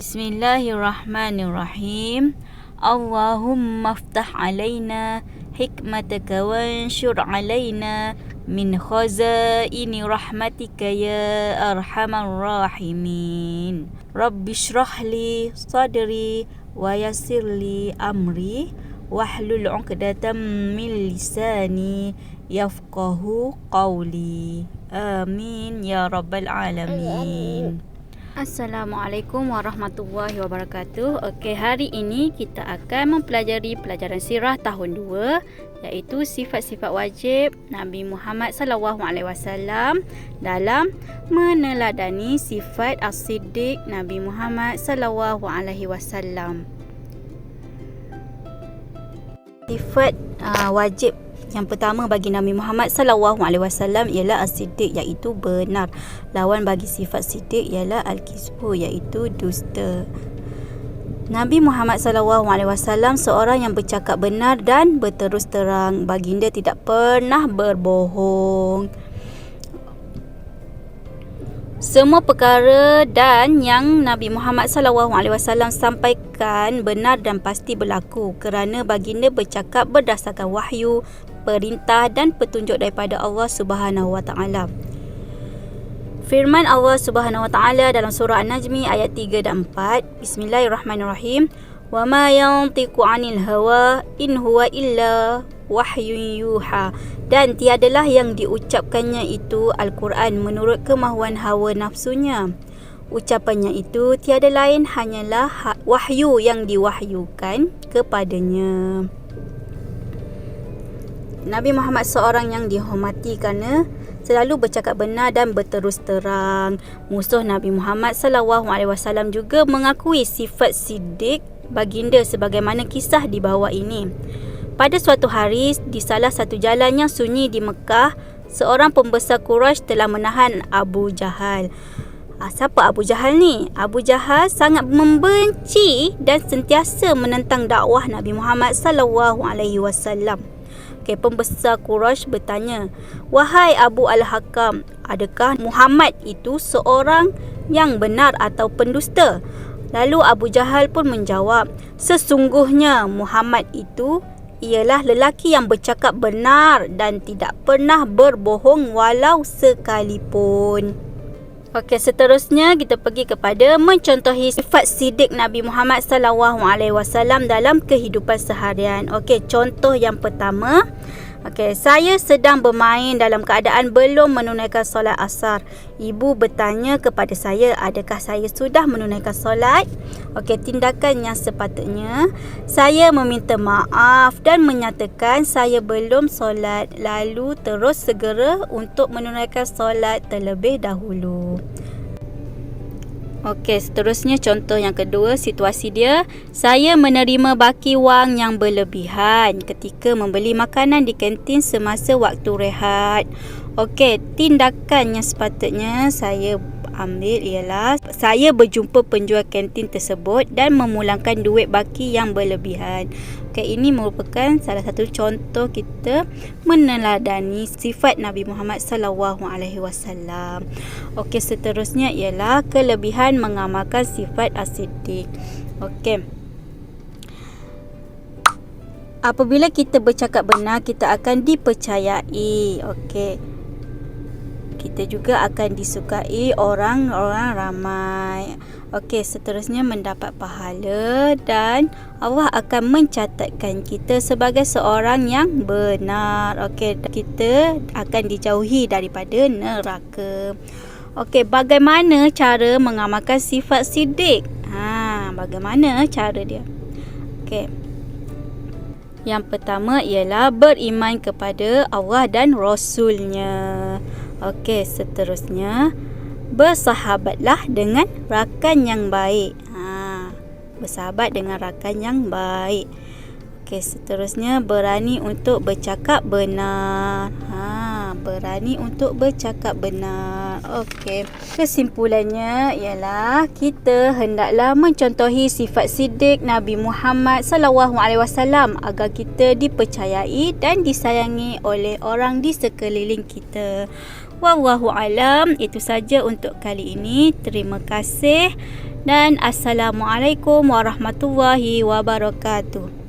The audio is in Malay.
Bismillahirrahmanirrahim. Allahumma aftah alaina hikmataka wanshur alaina min khazaini rahmatika ya arhamar rahimin. Rabbi shrah li sadri wa yassir li amri wahlul 'uqdatam min lisani yafqahu qawli. Amin ya rabbal alamin. Assalamualaikum warahmatullahi wabarakatuh. Okey, hari ini kita akan mempelajari pelajaran sirah tahun 2, iaitu sifat-sifat wajib Nabi Muhammad SAW dalam meneladani sifat as-siddiq Nabi Muhammad SAW. Sifat wajib yang pertama bagi Nabi Muhammad SAW ialah as-siddiq, iaitu benar. Lawan bagi sifat siddiq ialah al-kizbu, iaitu dusta. Nabi Muhammad SAW seorang yang bercakap benar dan berterus terang. Baginda tidak pernah berbohong. Semua perkara dan yang Nabi Muhammad SAW sampaikan benar dan pasti berlaku, kerana baginda bercakap berdasarkan wahyu, perintah dan petunjuk daripada Allah Subhanahu Wa Taala. Firman Allah Subhanahu Wa Taala dalam surah An-Najmi ayat 3 dan 4. Bismillahirrahmanirrahim. Wa ma yantiqu 'anil hawa in huwa illa wahyun yuha. Dan tiadalah yang diucapkannya itu Al-Quran menurut kemahuan hawa nafsunya. Ucapannya itu tiada lain hanyalah wahyu yang diwahyukan kepadanya. Nabi Muhammad seorang yang dihormati kerana selalu bercakap benar dan berterus terang. Musuh Nabi Muhammad SAW juga mengakui sifat siddiq baginda sebagaimana kisah di bawah ini. Pada suatu hari, di salah satu jalan yang sunyi di Mekah, seorang pembesar Quraisy telah menahan Abu Jahal. Siapa Abu Jahal ni? Abu Jahal sangat membenci dan sentiasa menentang dakwah Nabi Muhammad SAW. Pembesar Quraisy bertanya, "Wahai Abu Al-Hakam, adakah Muhammad itu seorang yang benar atau pendusta?" Lalu Abu Jahal pun menjawab, "Sesungguhnya Muhammad itu ialah lelaki yang bercakap benar dan tidak pernah berbohong walau sekalipun." Seterusnya kita pergi kepada mencontohi sifat siddiq Nabi Muhammad SAW dalam kehidupan seharian. Contoh yang pertama. Saya sedang bermain dalam keadaan belum menunaikan solat asar. Ibu bertanya kepada saya, adakah saya sudah menunaikan solat? Tindakan yang sepatutnya, saya meminta maaf dan menyatakan saya belum solat, lalu terus segera untuk menunaikan solat terlebih dahulu. Seterusnya contoh yang kedua, situasi dia, saya menerima baki wang yang berlebihan ketika membeli makanan di kantin semasa waktu rehat. Tindakan yang sepatutnya saya ambil ialah saya berjumpa penjual kantin tersebut dan memulangkan duit baki yang berlebihan. Ini merupakan salah satu contoh kita meneladani sifat Nabi Muhammad SAW. Seterusnya ialah kelebihan mengamalkan sifat as-siddiq. Apabila kita bercakap benar, kita akan dipercayai. Kita juga akan disukai orang-orang ramai. Seterusnya mendapat pahala dan Allah akan mencatatkan kita sebagai seorang yang benar. Kita akan dijauhi daripada neraka. Bagaimana cara mengamalkan sifat siddiq? Bagaimana cara dia? Yang pertama ialah beriman kepada Allah dan Rasulnya. Seterusnya, bersahabatlah dengan rakan yang baik. Bersahabat dengan rakan yang baik. Seterusnya, berani untuk bercakap benar. Berani untuk bercakap benar. Kesimpulannya ialah kita hendaklah mencontohi sifat siddiq Nabi Muhammad SAW agar kita dipercayai dan disayangi oleh orang di sekeliling kita. Wallahu alam, itu saja untuk kali ini. Terima kasih dan Assalamualaikum warahmatullahi wabarakatuh.